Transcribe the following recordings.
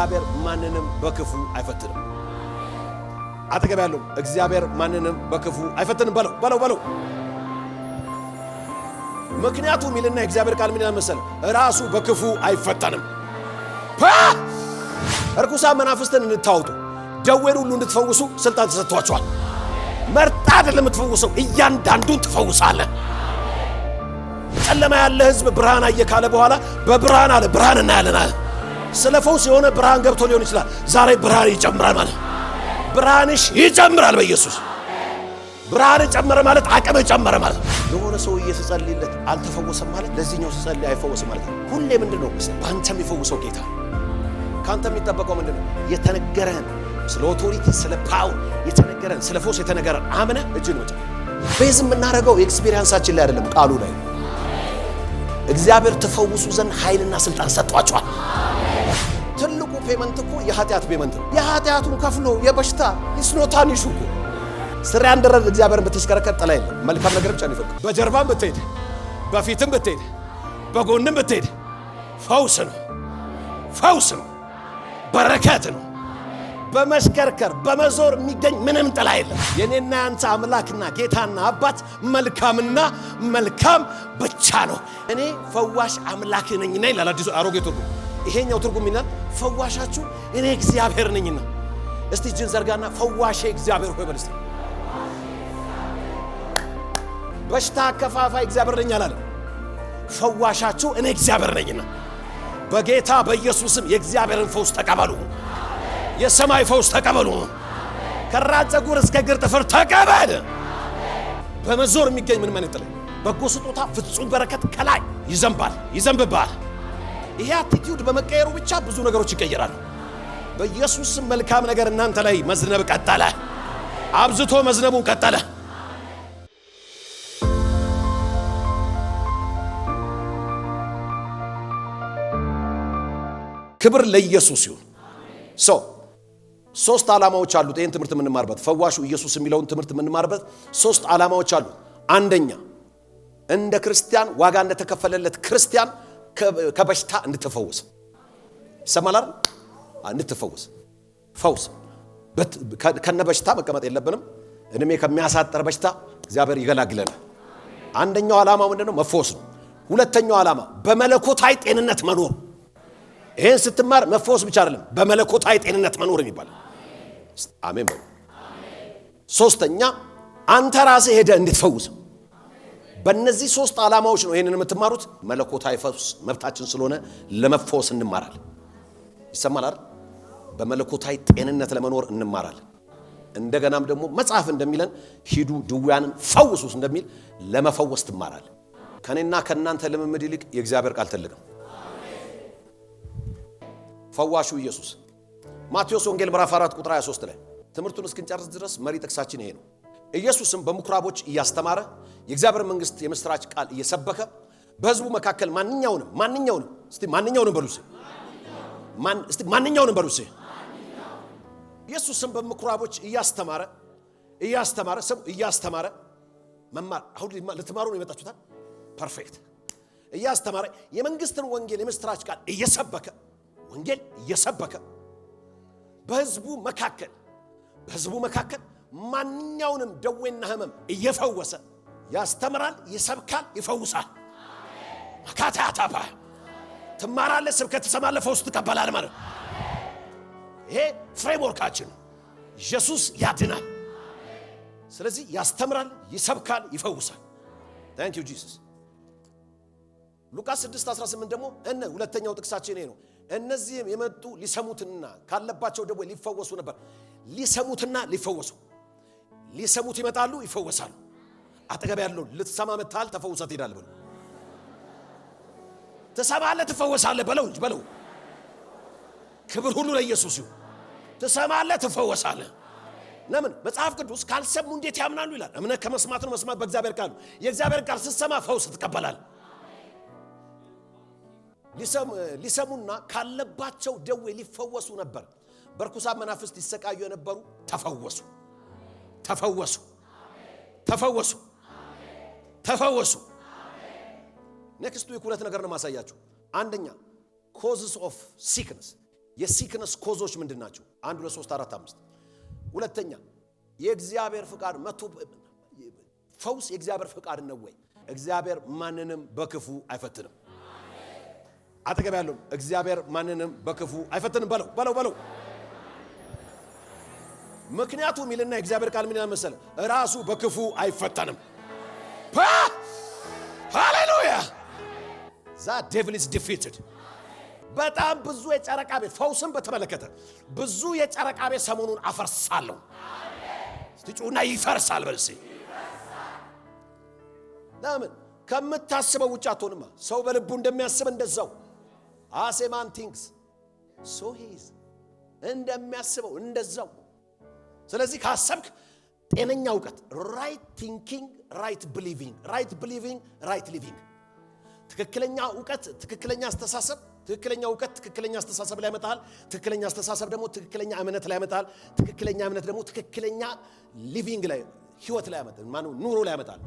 እግዚአብሔር ማንንም በክፉ አይፈትንም። አጠገብ ያለው እግዚአብሔር ማንንም በክፉ አይፈትንም በለው። ምክንያቱም ይልና እግዚአብሔር ቃል ምን ይላል መሰለ? ራሱ በክፉ አይፈተንም። እርኩሳን መናፍስትን እንድታወጡ ደዌን ሁሉ እንድትፈውሱ ስልጣን ተሰጥቷቸዋል። መርጣ አይደለም የምትፈውሰው፣ እያንዳንዱን ትፈውሳለህ። ጨለማ ያለ ህዝብ ብርሃን አየ ካለ በኋላ በብርሃን አለ ብርሃን እናያለን አለ። ስለ ፈውስ የሆነ ብርሃን ገብቶ ሊሆን ይችላል። ዛሬ ብርሃን ይጨምራል ማለት ብርሃንሽ ይጨምራል በኢየሱስ። ብርሃን ጨመረ ማለት አቅም ጨመረ ማለት። የሆነ ሰው እየተጸልይለት አልተፈወሰም ማለት ለዚህኛው ሲጸልይ አይፈወስም ማለት ነው። ሁሌ ምንድነው ባንተ የሚፈውሰው ጌታ። ካንተ የሚጠበቀው ምንድነው? የተነገረን ስለ ኦቶሪቲ ስለ ፓወር የተነገረን ስለ ፈውስ የተነገረን አምነ እጅን ወጣ። ቤዝ የምናደርገው ኤክስፒሪየንሳችን ላይ አይደለም ቃሉ ላይ። እግዚአብሔር ተፈውሱ ዘንድ ኃይልና ስልጣን ሰጥቷቸዋል። ትልቁ ፔመንት እኮ የኃጢአት ፔመንት ነው። የኃጢአቱን ከፍሎ የበሽታ ይስኖታን ይሹኩ ስራ ያንደረድ እግዚአብሔርን በተስከረከረ ጠላ የለም። መልካም ነገር ብቻ ነው ይፈቅድ። በጀርባም ብትሄድ በፊትም ብትሄድ በጎንም ብትሄድ ፈውስ ነው፣ በረከት ነው። በመስከርከር በመዞር የሚገኝ ምንም ጥላ የለም። የኔና ያንተ አምላክና ጌታና አባት መልካምና መልካም ብቻ ነው። እኔ ፈዋሽ አምላክ ነኝና ይላል አዲሱ አሮጌ ትርጉም። ይሄኛው ትርጉም ይላል ፈዋሻችሁ እኔ እግዚአብሔር ነኝና። እስቲ እጅን ዘርጋና ፈዋሼ እግዚአብሔር ሆይ በል እስቲ። በሽታ ከፋፋይ እግዚአብሔር ነኝ አላለም። ፈዋሻችሁ እኔ እግዚአብሔር ነኝና በጌታ በኢየሱስም የእግዚአብሔርን ፈውስ ተቀበሉ። የሰማይ ፈውስ ተቀበሉ። ከራስ ፀጉር እስከ እግር ጥፍር ተቀበል። በመዞር የሚገኝ ምን ማለት ነው? በጎ ስጦታ ፍጹም በረከት ከላይ ይዘንብባል። ይሄ አቲቲዩድ በመቀየሩ ብቻ ብዙ ነገሮች ይቀየራሉ። በኢየሱስ ስም መልካም ነገር እናንተ ላይ መዝነብ ቀጠለ። አብዝቶ መዝነቡን ቀጠለ። ክብር ለኢየሱስ ይሁን። ሶስት ዓላማዎች አሉት። ይሄን ትምህርት የምንማርበት ፈዋሹ ኢየሱስ የሚለውን ትምህርት የምንማርበት ሶስት ዓላማዎች አሉ። አንደኛ እንደ ክርስቲያን ዋጋ እንደተከፈለለት ክርስቲያን ከበሽታ እንድትፈወስ ይሰማላል። እንድትፈወስ ፈውስ ከነ በሽታ መቀመጥ የለብንም። እድሜ ከሚያሳጠር በሽታ እግዚአብሔር ይገላግለናል። አንደኛው ዓላማ ምንድነው? መፈወስ ነው። ሁለተኛው ዓላማ በመለኮታዊ ጤንነት መኖር። ይሄን ስትማር መፈወስ ብቻ አይደለም በመለኮታዊ ጤንነት መኖር የሚባል አሜን በሉ። ሶስተኛ አንተ ራስህ ሄደህ እንድትፈውስ። በእነዚህ ሶስት ዓላማዎች ነው ይሄንን የምትማሩት። መለኮታዊ ፈውስ መብታችን ስለሆነ ለመፈወስ እንማራለን። ይሰማናል። በመለኮታዊ ጤንነት ለመኖር እንማራለን። እንደገናም ደግሞ መጽሐፍ እንደሚለን ሂዱ ድውያንን ፈውሱ እንደሚል ለመፈወስ ትማራለህ። ከኔና ከናንተ ልምምድ ይልቅ የእግዚአብሔር ቃል ትልቅ ነው። ፈዋሹ ኢየሱስ ማቴዎስ ወንጌል ምዕራፍ 4 ቁጥር 23 ላይ ትምህርቱን እስክንጨርስ ድረስ መሪ ጥቅሳችን ይሄ ነው። ኢየሱስም በምኩራቦች እያስተማረ የእግዚአብሔር መንግስት የምስራች ቃል እየሰበከ በሕዝቡ መካከል ማንኛውንም እስቲ ማንኛውንም በሉ እስቲ ኢየሱስም በምኩራቦች እያስተማረ መማር አሁን ለተማሩ ነው የመጣችሁታል። ፐርፌክት እያስተማረ የመንግስትን ወንጌል የምስራች ቃል እየሰበከ በሕዝቡ መካከል ማንኛውንም ደዌና ህመም እየፈወሰ ያስተምራል፣ ይሰብካል፣ ይፈውሳል። አካታታባ ትማራለህ፣ ስብከት ትሰማለህ፣ ፈውስ ትቀበላለህ ማለት ነው። ይሄ ፍሬምወርካችን ነው። ኢየሱስ ያድናል። ስለዚህ ያስተምራል፣ ይሰብካል፣ ይፈውሳል። ታንክ ዩ ጂሰስ። ሉቃስ 6:18 ደግሞ ሁለተኛው ጥቅሳችን ይሄ ነው። እነዚህም የመጡ ሊሰሙትና ካለባቸው ደዌ ሊፈወሱ ነበር። ሊሰሙትና ሊፈወሱ ሊሰሙት ይመጣሉ፣ ይፈወሳሉ። አጠገብ ያለው ልትሰማ መጣል ተፈውሰት ይላል በለው። ትሰማለህ፣ ትፈወሳለህ በለው። ክብር ሁሉ ለኢየሱስ ይሁን። ትሰማለህ፣ ትፈወሳለህ። ለምን? መጽሐፍ ቅዱስ ካልሰሙ እንዴት ያምናሉ ይላል። እምነት ከመስማት ነው፣ መስማት በእግዚአብሔር ቃል ነው። የእግዚአብሔር ቃል ስትሰማ ፈውስ ትቀበላለህ። ሊሰሙና ካለባቸው ደዌ ሊፈወሱ ነበር። በርኩሳን መናፍስት ይሰቃዩ የነበሩ ተፈወሱ። ኔክስት ዊክ ሁለት ነገር ነው ማሳያችሁ። አንደኛ ኮዝስ ኦፍ ሲክነስ የሲክነስ ኮዞች ምንድን ናቸው? 1 2 3 4 5 ሁለተኛ የእግዚአብሔር ፍቃድ መጥቶ ፈውስ የእግዚአብሔር ፍቃድ ነው ወይ? እግዚአብሔር ማንንም በክፉ አይፈትንም። አጠገብ ያለው እግዚአብሔር ማንንም በክፉ አይፈትንም በለው። ምክንያቱም ይልና የእግዚአብሔር ቃል ምን ያመሰለ ራሱ በክፉ አይፈተንም። ሃሌሉያ that devil is defeated። በጣም ብዙ የጨረቃ ቤት ፈውስን በተመለከተ ብዙ የጨረቃ ቤት ሰሞኑን አፈርሳለሁ። ትጩና ይፈርሳል በልሲ ለምን ከምታስበው ውጭ አትሆንማ። ሰው በልቡ እንደሚያስብ እንደዛው as a man thinks so he is እንደሚያስበው እንደዛው። ስለዚህ ካሰብክ ጤነኛ ዕውቀት right thinking right believing right living ትክክለኛ ዕውቀት ትክክለኛ አስተሳሰብ ትክክለኛ ዕውቀት ትክክለኛ አስተሳሰብ ላይ ያመጣል። ትክክለኛ አስተሳሰብ ደግሞ ትክክለኛ እምነት ላይ ያመጣል። ትክክለኛ እምነት ደግሞ ትክክለኛ ሊቪንግ ላይ ህይወት ላይ ያመጣል። ማኑ ኑሮ ላይ ያመጣል።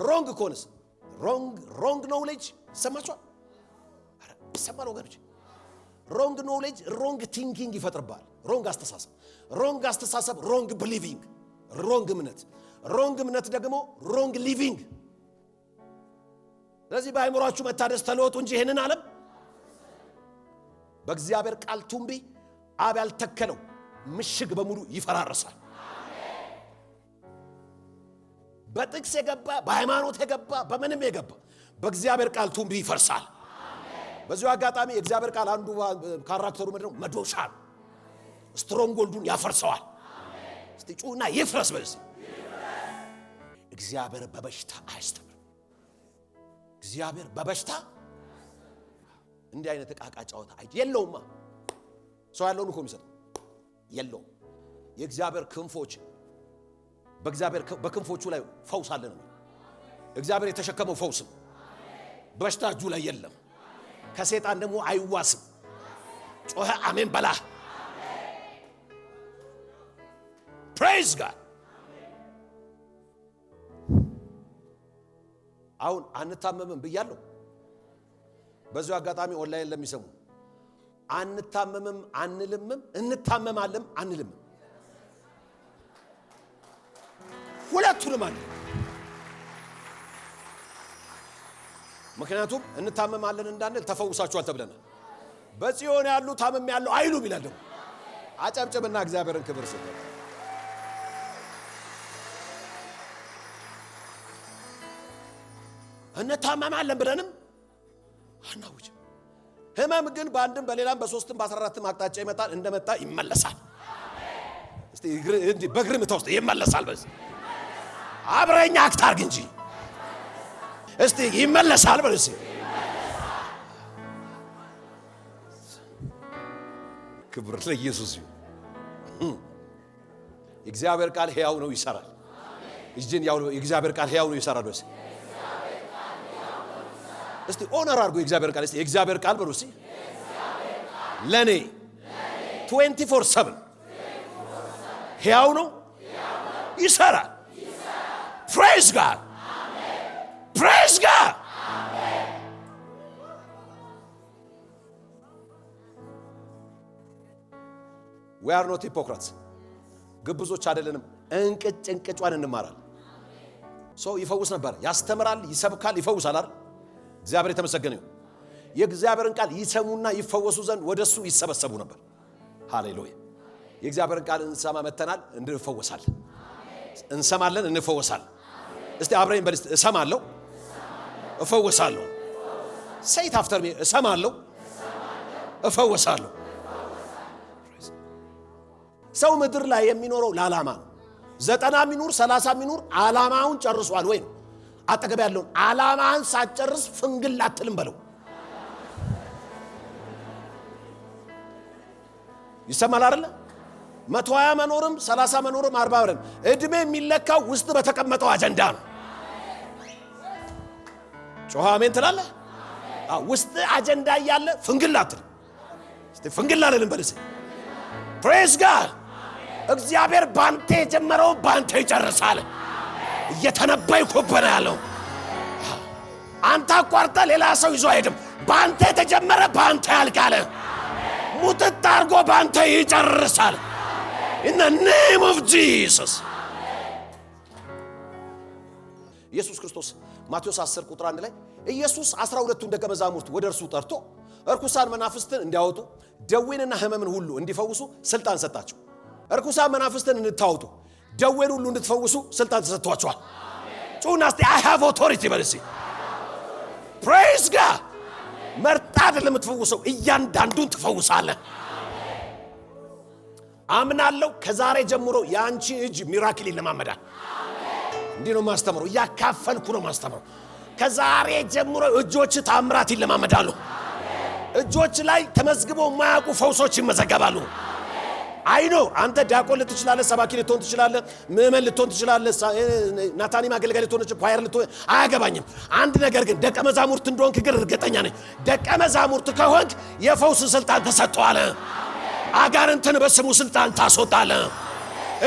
ሮንግ ኮንስ ሮንግ ኖሌጅ ሰማችኋል? አረ ይሰማል ወገኖች። ሮንግ ኖሌጅ ሮንግ ቲንኪንግ ይፈጥርባል። ሮንግ አስተሳሰብ ሮንግ ቢሊቪንግ ሮንግ እምነት ደግሞ ሮንግ ሊቪንግ። ስለዚህ በአይምሮአችሁ መታደስ ተለወጡ እንጂ ይሄንን ዓለም በእግዚአብሔር ቃል ቱምቢ አብ ያልተከለው ምሽግ በሙሉ ይፈራረሳል። በጥቅስ የገባ በሃይማኖት የገባ በምንም የገባ በእግዚአብሔር ቃል ቱምቢ ይፈርሳል። በዚሁ አጋጣሚ የእግዚአብሔር ቃል አንዱ ካራክተሩ ምንድነው? መዶሻ ነው። ስትሮንግሆልዱን ያፈርሰዋል። እስቲ ጩና ይፍረስ በዚህ። እግዚአብሔር በበሽታ አያስተምርም። እግዚአብሔር በበሽታ እንዲህ አይነት ዕቃ ጫወታ የለውማ። ሰው ያለውን እኮ የሚሰጠው የለውም። የእግዚአብሔር ክንፎች በእግዚአብሔር በክንፎቹ ላይ ፈውስ አለ ነው። እግዚአብሔር የተሸከመው ፈውስ ነው። በሽታ እጁ ላይ የለም። ከሰይጣን ደግሞ አይዋስም። ጮኸ አሜን በላ። ፕሬዝ ጋድ። አሁን አንታመምም ብያለሁ። በዚሁ አጋጣሚ ኦንላይን ለሚሰሙ አንታመምም አንልምም እንታመማለን አንልምም ሁለቱንም አለ። ምክንያቱም እንታመማለን እንዳንል ተፈውሳችኋል ተብለናል። በጽዮን ያሉ ታመም ያለው አይሉም ይላል። ደግሞ አጨብጭብና እግዚአብሔርን ክብር ስጥ። እንታመማለን ብለንም አናውጅ። ህመም ግን በአንድም በሌላም በሶስትም በ14ም አቅጣጫ ይመጣል። እንደመጣ ይመለሳል። እስቲ በግርም ተውስጥ ይመለሳል። በዚህ አብረኛ አክታርግ እንጂ እስቲ ይመለሳል። በዚህ ክብር ለኢየሱስ ይሁን። የእግዚአብሔር ቃል ሕያው ነው ይሰራል። እጅን ያው የእግዚአብሔር ቃል ሕያው ነው ይሰራል። በዚህ እስቲ ኦነር አድርጎ የእግዚአብሔር ቃል እስቲ የእግዚአብሔር ቃል በሉ እስቲ ለኔ 24/7 ሕያው ነው ይሰራል። ፕሬዝ ጋድ ፕሬዝ ጋድ። we are not hypocrites። ግብዞች አይደለንም። እንቅጭዋን እንማራለን። ሰው ይፈውስ ነበር፣ ያስተምራል፣ ይሰብካል፣ ይፈውሳል አይደል? እግዚአብሔር የተመሰገነ ይሁን። የእግዚአብሔርን ቃል ይሰሙና ይፈወሱ ዘንድ ወደሱ ይሰበሰቡ ነበር። ሃሌሉያ። የእግዚአብሔርን ቃል እንሰማ መተናል፣ እንፈወሳለን። እንሰማለን፣ እንፈወሳለን። እስቲ አብረን በል እስቲ እሰማለሁ፣ እፈወሳለሁ። ሴት አፍተር ሚ እሰማለሁ፣ እፈወሳለሁ። ሰው ምድር ላይ የሚኖረው ለዓላማ ነው። 90 ሚኑር 30 ሚኑር ዓላማውን ጨርሷል ወይ ነው። አጠገብ ያለውን ዓላማን ሳትጨርስ ፍንግል አትልም በለው። ይሰማል አይደል? 120 መኖርም 30 መኖርም 40 ወርም እድሜ የሚለካው ውስጥ በተቀመጠው አጀንዳ ነው። ጮህ አሜን ትላለህ። ውስጥ አጀንዳ እያለ ፍንግል አትልም። እስቲ ፍንግል አለልን በልስ። ፕሬዝ ጋድ። እግዚአብሔር ባንተ የጀመረው ባንተ ይጨርሳል። እየተነበይኩብህ ያለው አንተ አቋርጠህ ሌላ ሰው ይዞ አይሄድም። ባንተ የተጀመረ ባንተ ያልቃል። ሙጥጥ አድርጎ ባንተ ይጨርሳል። in the name of Jesus ኢየሱስ ክርስቶስ ማቴዎስ 10 ቁጥር 1 ላይ ኢየሱስ 12ቱን ደቀ መዛሙርት ወደ እርሱ ጠርቶ እርኩሳን መናፍስትን እንዲያወጡ ደዌንና ሕመምን ሁሉ እንዲፈውሱ ስልጣን ሰጣቸው። እርኩሳን መናፍስትን እንድታወጡ ደዌን ሁሉ እንድትፈውሱ ስልጣን ተሰጥቷቸዋል። ጩና እስቲ I have authority በልሲ praise God መርጣ አይደለም የምትፈውሰው እያንዳንዱን ትፈውሳለህ። አምናለሁ ከዛሬ ጀምሮ ያንቺ እጅ ሚራክል ይለማመዳል። እንዴ ነው ማስተምረው ያካፈልኩ ነው ማስተምረው። ከዛሬ ጀምሮ እጆች ታምራት ይለማመዳሉ። እጆች ላይ ተመዝግበው ማያውቁ ፈውሶች ይመዘገባሉ። አይኖ አንተ ዲያቆን ልትችላለህ፣ ሰባኪ ልትሆን ትችላለህ፣ ምዕመን ልትሆን ትችላለህ፣ ናታኒ ማገልገል ልትሆን ትችላለህ፣ ኳየር ልትሆን አያገባኝም። አንድ ነገር ግን ደቀ መዛሙርት እንደሆንክ ግን እርግጠኛ ነኝ። ደቀ መዛሙርት ከሆንክ የፈውስ ስልጣን ተሰጥቷል። አጋንንትን በስሙ ስልጣን ታስወጣለህ።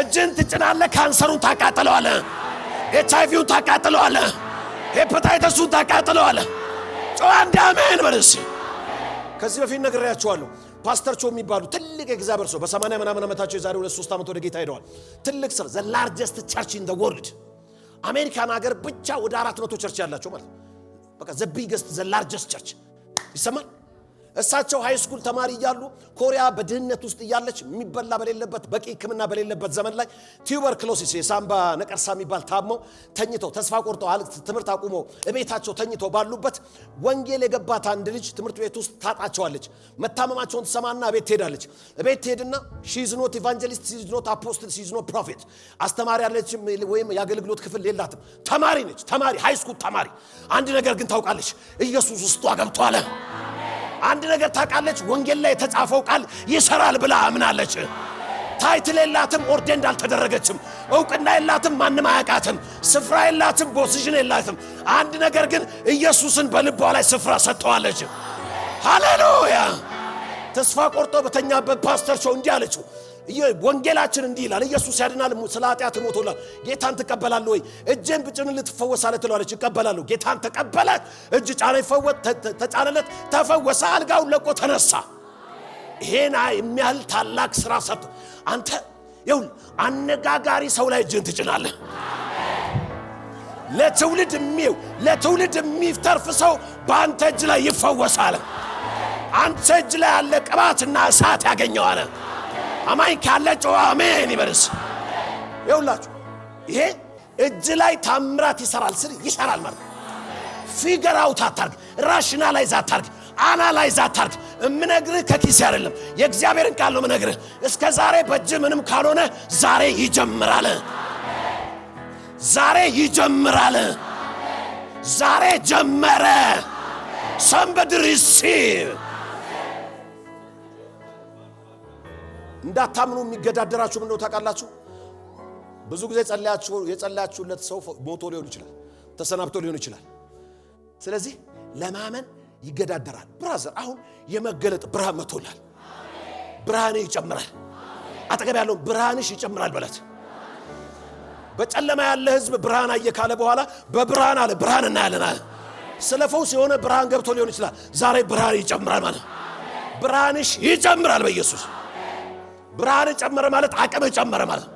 እጅን ትጭናለህ፣ ካንሰሩን ታቃጥለዋለህ፣ ኤችአይቪውን ታቃጥለዋለህ፣ ሄፓታይተሱን ታቃጥለዋለህ። ጮህ አሜን በልስ። ከዚህ በፊት ነግሬያችኋለሁ። ፓስተር ቾ የሚባሉ ትልቅ የእግዚአብሔር ሰው በ80 ምናምን ዓመታቸው የዛሬ 2-3 ዓመት ወደ ጌታ ሄደዋል። ትልቅ ሰው the largest church in the world አሜሪካን ሀገር ብቻ ወደ 400 ቸርች ያላቸው ማለት በቃ the biggest the largest church ይሰማል። እሳቸው ሃይ ስኩል ተማሪ እያሉ ኮሪያ በድህነት ውስጥ እያለች የሚበላ በሌለበት በቂ ሕክምና በሌለበት ዘመን ላይ ቱበርክሎሲስ የሳምባ ነቀርሳ የሚባል ታመው ተኝተው ተስፋ ቆርጠው ትምህርት አቁመው እቤታቸው ተኝተው ባሉበት ወንጌል የገባት አንድ ልጅ ትምህርት ቤት ውስጥ ታጣቸዋለች። መታመማቸውን ትሰማና ቤት ትሄዳለች። ቤት ትሄድና she is not evangelist, she is not apostle, she is not prophet አስተማሪ ያለች ወይም የአገልግሎት ክፍል የላትም። ተማሪ ነች። ተማሪ ሃይ ስኩል ተማሪ። አንድ ነገር ግን ታውቃለች፣ ኢየሱስ ውስጧ ገብቷል። አንድ ነገር ታውቃለች፣ ወንጌል ላይ የተጻፈው ቃል ይሰራል ብላ አምናለች። ታይትል የላትም፣ ኦርዴንድ አልተደረገችም፣ እውቅና የላትም፣ ማንም አያውቃትም፣ ስፍራ የላትም፣ ፖዚሽን የላትም። አንድ ነገር ግን ኢየሱስን በልቧ ላይ ስፍራ ሰጥቷለች። ሃሌሉያ! ተስፋ ቆርጦ በተኛበት ፓስተር ሾው እንዲህ አለችው፣ ወንጌላችን እንዲህ ይላል፣ ኢየሱስ ያድናል፣ ስለ ኃጢአት ሞቶላል። ጌታን ትቀበላለህ ወይ? እጄን ብጭንልህ ትፈወሳለህ ትለዋለች። እቀበላለሁ። ጌታን ተቀበለ፣ እጅ ጫነ፣ ይፈወስ፣ ተጫነለት፣ ተፈወሰ፣ አልጋውን ለቆ ተነሳ። ይሄን የሚያህል ታላቅ ስራ ሰጥቶ አንተ ይኸውልህ አነጋጋሪ ሰው ላይ እጅን ትጭናለህ። ለትውልድ የሚተርፍ ሰው በአንተ እጅ ላይ ይፈወሳል። አንተ እጅ ላይ ያለ ቅባትና እሳት ያገኘዋል። አማኝ ካለ ጮህ አሜን ይበርስ። ይኸውላችሁ ይሄ እጅ ላይ ታምራት ይሰራል ስል ይሰራል ማለት ፊገር አውት አታርግ፣ ራሽናላይዝ አታርግ፣ አናላይዝ አታርግ። እምነግርህ ከኪስ አይደለም፣ የእግዚአብሔርን ቃል ነው እምነግርህ። እስከ ዛሬ በእጅ ምንም ካልሆነ ዛሬ ይጀምራል። ዛሬ ይጀምራል። ዛሬ ጀመረ። somebody receive። እንዳታምኑ የሚገዳደራችሁ ምን ነው ታውቃላችሁ? ብዙ ጊዜ የጸለያችሁለት ሰው ሞቶ ሊሆን ይችላል፣ ተሰናብቶ ሊሆን ይችላል። ስለዚህ ለማመን ይገዳደራል። ብራዘር አሁን የመገለጥ ብርሃን መጥቶላል። ብርሃን ይጨምራል። አጠገብ ያለው ብርሃንሽ ይጨምራል በለት። በጨለማ ያለ ህዝብ ብርሃን አየ ካለ በኋላ በብርሃን አለ ብርሃን እናያለን አለ። ስለፈውስ የሆነ ብርሃን ገብቶ ሊሆን ይችላል። ዛሬ ብርሃን ይጨምራል ማለት ብርሃንሽ ይጨምራል በኢየሱስ። ብርሃን ጨመረ ማለት አቅም ጨመረ ማለት።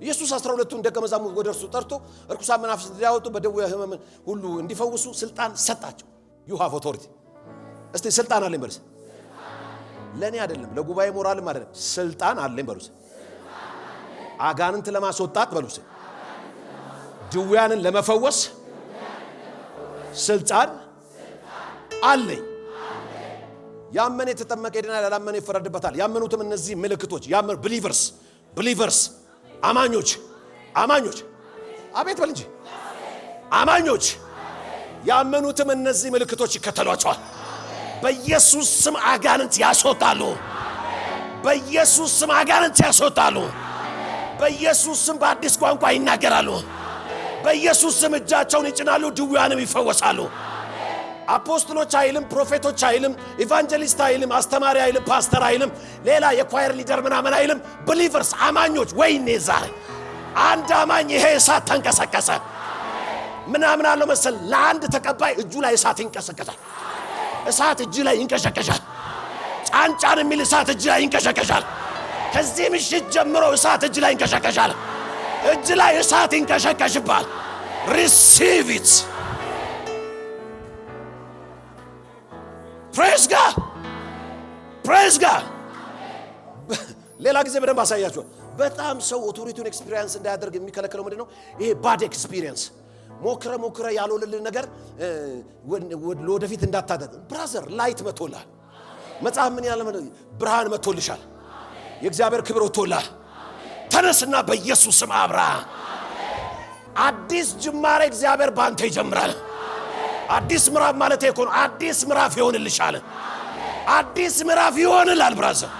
ኢየሱስ 12ቱን ደቀ መዛሙርት ወደ እርሱ ጠርቶ እርኩሳን መናፍስት እንዲያወጡ በደዌ ሕመም ሁሉ እንዲፈውሱ ስልጣን ሰጣቸው። you have authority። እስቲ ስልጣን አለኝ በሉስ። ለኔ አይደለም ለጉባኤ ሞራልም አይደለም፣ ስልጣን አለኝ በሉስ። አጋንንት ለማስወጣት በሉስ፣ ድውያንን ለመፈወስ ስልጣን አለኝ። ያመነ የተጠመቀ ይድናል፣ ያላመነ ይፈረድበታል። ያመኑትም እነዚህ ምልክቶች ያመኑ believers አማኞች አቤት በል እንጂ አማኞች ያመኑትም እነዚህ ምልክቶች ይከተሏቸዋል። በኢየሱስ ስም አጋንንት ያስወጣሉ። በኢየሱስ ስም አጋንንት ያስወጣሉ። በኢየሱስ ስም በአዲስ ቋንቋ ይናገራሉ። በኢየሱስ ስም እጃቸውን ይጭናሉ፣ ድውያንም ይፈወሳሉ። አፖስቶሎች አይልም፣ ፕሮፌቶች አይልም፣ ኢቫንጀሊስት አይልም፣ አስተማሪ አይልም፣ ፓስተር አይልም፣ ሌላ የኳየር ሊደር ምናምን አይልም። believers አማኞች። ወይኔ ዛሬ አንድ አማኝ ይሄ እሳት ተንቀሰቀሰ። ምናምን አለው መሰል ለአንድ ተቀባይ እጁ ላይ እሳት ይንቀሰቀሳል። እሳት እጅ ላይ ይንቀሸቀሻል። ጫንጫን የሚል እሳት እጅ ላይ ይንቀሸቀሻል። ከዚህ ምሽት ጀምሮ እሳት እጅ ላይ ይንቀሸቀሻል። እጅ ላይ እሳት ይንቀሸቀሽባል። receive it. praise God. praise God. ሌላ ጊዜ በደንብ አሳያችሁ። በጣም ሰው ኦቶሪቲውን ኤክስፒሪየንስ እንዳያደርግ የሚከለከለው ምንድነው? ይሄ ባድ ኤክስፒሪየንስ ሞክረ ያልሆነልህ ነገር ወደፊት እንዳታደርግ። ብራዘር ላይት መጥቶልሃል። መጽሐፍ ምን ያለ ብርሃን መጥቶልሻል። የእግዚአብሔር ክብር ወጥቶልሃል። ተነስና በኢየሱስ ስም አብራ። አዲስ ጅማሬ እግዚአብሔር ባንተ ይጀምራል። አዲስ ምዕራፍ ማለት እኮ ነው። አዲስ ምዕራፍ ይሆንልሻል። አዲስ ምዕራፍ ይሆንላል ብራዘር።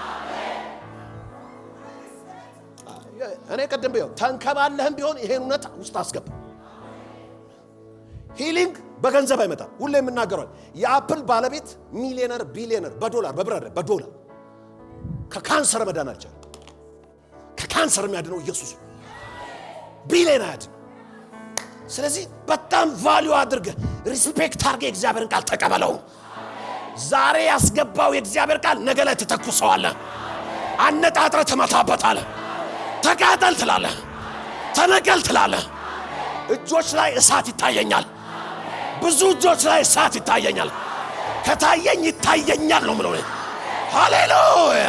እኔ ቀደም ቢሆን ተንከባለህም ቢሆን ይሄን እውነት ውስጥ አስገባ። ሂሊንግ በገንዘብ አይመጣም። ሁሌ የምናገረው የአፕል ባለቤት ሚሊዮነር ቢሊዮነር በዶላር ከካንሰር መዳን አልቻለም። ከካንሰር የሚያድነው ኢየሱስ ቢሊዮነር። ስለዚህ በጣም ቫልዩ አድርገህ ሪስፔክት አድርገህ የእግዚአብሔርን ቃል ተቀበለው። ዛሬ ያስገባው የእግዚአብሔር ቃል ነገ ላይ ትተኩሰዋለህ። አነጣጥረህ ትመታበታለህ። ተቃጠል ትላለህ። ተነቀል ትላለህ። እጆች ላይ እሳት ይታየኛል። ብዙ እጆች ላይ እሳት ይታየኛል። ከታየኝ ይታየኛል ነው ምለው። ሃሌሉያ።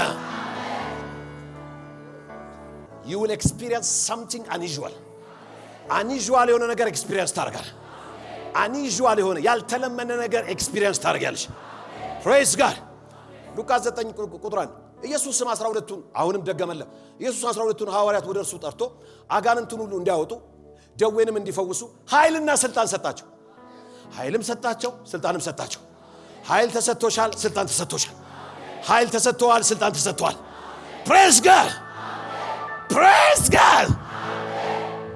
you will experience something unusual የሆነ ነገር ኤክስፒሪየንስ ታደርጋለህ። unusual የሆነ ያልተለመደ ነገር ኤክስፒሪየንስ ታደርጋለሽ። praise God። ሉቃስ 9 ቁጥር 1 ኢየሱስ 12ቱን አሁንም ደገመለ። ኢየሱስ 12ቱን ሐዋርያት ወደ እርሱ ጠርቶ አጋንንቱን ሁሉ እንዲያወጡ ደዌንም እንዲፈውሱ ኃይልና ስልጣን ሰጣቸው። ኃይልም ሰጣቸው፣ ስልጣንም ሰጣቸው። ኃይል ተሰጥቶሻል፣ ስልጣን ተሰጥቶሻል። ኃይል ተሰጥቷል፣ ስልጣን ተሰጥቷል። praise God። praise God።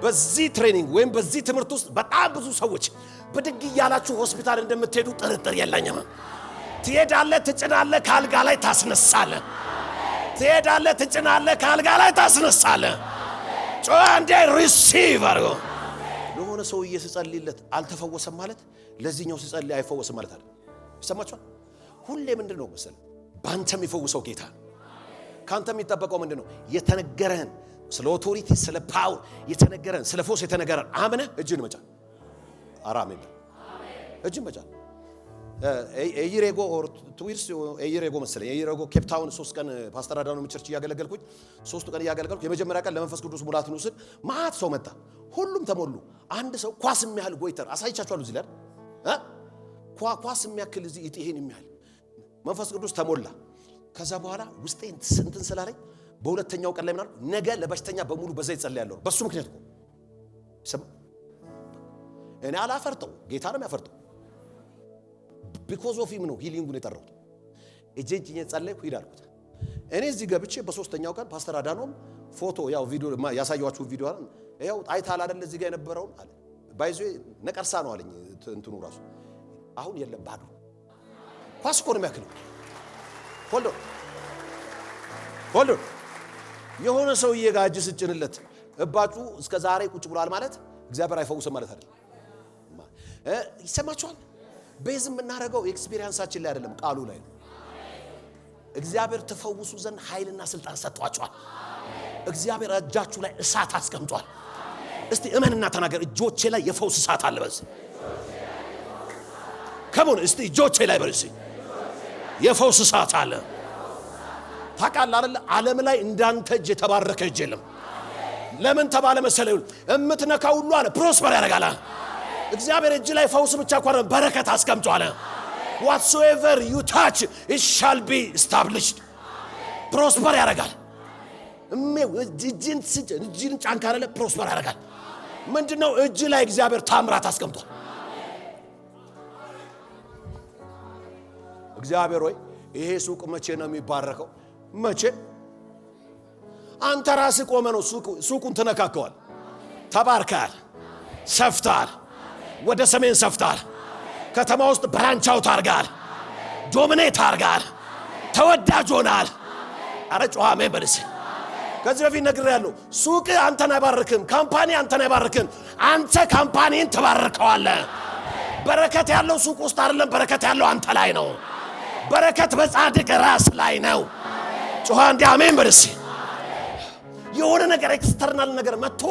በዚህ ትሬኒንግ ወይም በዚህ ትምህርት ውስጥ በጣም ብዙ ሰዎች በድግ ያላችሁ ሆስፒታል እንደምትሄዱ ጥርጥር የለኝም። ትሄዳለህ፣ ትጭናለህ፣ ካልጋ ላይ ታስነሳለህ። ትሄዳለህ፣ ትጭናለህ፣ ካልጋ ላይ ታስነሳለህ። ጮንዴ ሪሲቭ አርጎ ለሆነ ሰው እየተጸልይለት አልተፈወሰም ማለት ለዚህኛው ሲጸልይ አይፈወስም ማለት አይደል? ይሰማችኋል? ሁሌ ምንድነው መሰለ ባንተም ይፈውሰው ጌታ። ካንተም የሚጠበቀው ምንድነው? የተነገረህን ስለ ኦቶሪቲ ስለ ፓወር የተነገረህን ስለ ፎስ የተነገረህን አምነህ እጅን መጫን። አራሜን እጅን መጫን። ኤይሬጎ ኦር ትዊርስ ኤይሬጎ መሰለኝ ኤይሬጎ ኬፕ ታውን 3 ቀን ፓስተር አዳኖ ቸርች ያገለገልኩኝ 3 ቀን ያገለገልኩ የመጀመሪያ ቀን ለመንፈስ ቅዱስ ሙላትን ወስድ ማት ሰው መጣ። ሁሉም ተሞሉ። አንድ ሰው ኳስ የሚያህል ጎይተር አሳይቻችኋለሁ እዚህ ላይ ኳስ የሚያክል እዚህ ይሄን የሚያህል መንፈስ ቅዱስ ተሞላ። ከዛ በኋላ ውስጤን እንትን ስላለኝ በሁለተኛው ቀን ላይ ምናል ነገ ለበሽተኛ በሙሉ በዛ ይጸልያለሁ። በሱ ምክንያት ነው ሰም እኔ አላፈርጠው ጌታ ነው የሚያፈርጠው። because of him ነው ሂሊንጉን የጠራው። እጄጅኝ ጸለይኩ ይላልኩት እኔ እዚህ ገብቼ በሶስተኛው ቀን ፓስተር አዳኖም ፎቶ ያው ቪዲዮ ያሳያችሁ ቪዲዮ ያው አይታል አይደል እዚህ ጋር የነበረው አለ ባይዞ ነቀርሳ ነው አለኝ እንትኑ ራሱ አሁን የለም ባዶ ኳስ እኮ ነው የሚያክለው። ሆልዶ የሆነ ሰውዬ ጋር እጅ ስጭንለት እባጩ እስከ ዛሬ ቁጭ ብሏል ማለት እግዚአብሔር አይፈውስም ማለት አይደል? ይሰማችኋል? ቤዝም እናረጋው ኤክስፒሪየንሳችን ላይ አይደለም ቃሉ ላይ ነው። እግዚአብሔር ተፈውሱ ዘንድ ኃይልና ስልጣን ሰጥቷቸዋል። እግዚአብሔር እጃችሁ ላይ እሳት አስቀምጧል። እስቲ እመንና ተናገር እጆቼ ላይ የፈውስ እሳት አለ በዚህ ከሞን እስቲ እጆቼ ላይ በርሲ የፈውስ እሳት አለ። ታውቃለህ አይደል? ዓለም ላይ እንዳንተ እጅ የተባረከ እጅ የለም። ለምን ተባለ መሰለህ? እምትነካው ሁሉ አለ ፕሮስፐር ያደርጋል። እግዚአብሔር እጅ ላይ ፈውስ ብቻ እንኳን በረከት አስቀምጧል። whatsoever you touch it shall be established ፕሮስፐር ያደርጋል። እጅን ጫንካ አይደለ ፕሮስፐር ያደርጋል። ምንድነው እጅ ላይ እግዚአብሔር ታምራት አስቀምጧል። እግዚአብሔር ሆይ ይሄ ሱቅ መቼ ነው የሚባረከው? መቼ አንተ ራስህ ቆመ ነው ሱቁን ተነካከዋል። ተባርካል፣ ሰፍታል፣ ወደ ሰሜን ሰፍታል፣ ከተማ ውስጥ ብራንች አውት አርጋል፣ ዶሚኔት አርጋል፣ ተወዳጅ ሆናል። አረ ጮህ አሜን በልስ። ከዚህ በፊት ነግሬያለሁ። ሱቅ አንተን አይባርክም፣ ካምፓኒ አንተን አይባርክም። አንተ ካምፓኒን ትባርከዋለህ። በረከት ያለው ሱቅ ውስጥ አይደለም፣ በረከት ያለው አንተ ላይ ነው። በረከት በጻድቅ ራስ ላይ ነው። ጮኸ እንደ አሜን በርሲ። የሆነ ነገር ኤክስተርናል ነገር መጥቶ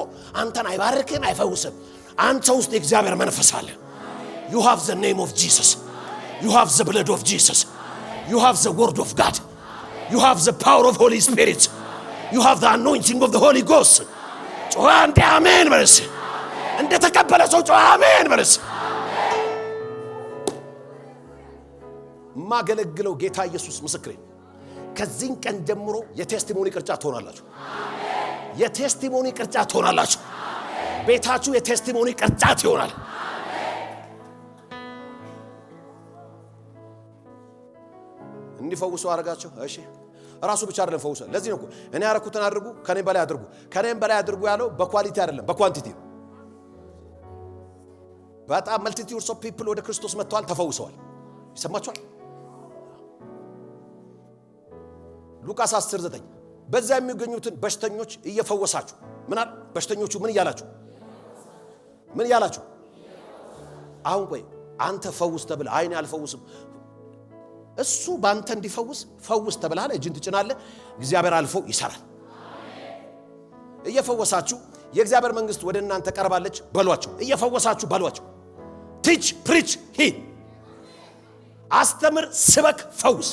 አንተን አይባርክም፣ አይፈውስም። አንተ ውስጥ የእግዚአብሔር መንፈስ አለ። you have the name of Jesus, you have the blood of Jesus, you have the word of God, you have the power of Holy Spirit, you have the anointing of the Holy Ghost. ጮኸ እንደ አሜን በርሲ። እንደ ተቀበለ ሰው ጮኸ አሜን በርሲ። ማገለግለው ጌታ ኢየሱስ ምስክሬ። ከዚህ ቀን ጀምሮ የቴስቲሞኒ ቅርጫት ትሆናላችሁ። የቴስቲሞኒ ቅርጫት ትሆናላችሁ። ቤታችሁ የቴስቲሞኒ ቅርጫት ይሆናል። እንዲፈውሱ አረጋቸው። እሺ ራሱ ብቻ አይደለም ፈውሰ። ለዚህ ነው እኮ እኔ ያረኩትን አድርጉ፣ ከኔም በላይ አድርጉ። ከኔም በላይ አድርጉ ያለው በኳሊቲ አይደለም በኳንቲቲ ነው። በጣም መልቲቲዩድስ ኦፍ ፒፕል ወደ ክርስቶስ መጥተዋል፣ ተፈውሰዋል። ይሰማችኋል? ሉቃስ 10:9 በዛ የሚገኙትን በሽተኞች እየፈወሳችሁ ምናል በሽተኞቹ ምን እያላችሁ አሁን ቆይ አንተ ፈውስ ተብለ አይኔ አልፈውስም እሱ ባንተ እንዲፈውስ ፈውስ ተብለሃል። እጅን ትጭናለህ፣ እግዚአብሔር አልፎ ይሰራል። እየፈወሳችሁ የእግዚአብሔር መንግስት ወደ እናንተ ቀርባለች በሏቸው። እየፈወሳችሁ በሏቸው። ቲች ፕሪች ሂድ፣ አስተምር፣ ስበክ፣ ፈውስ።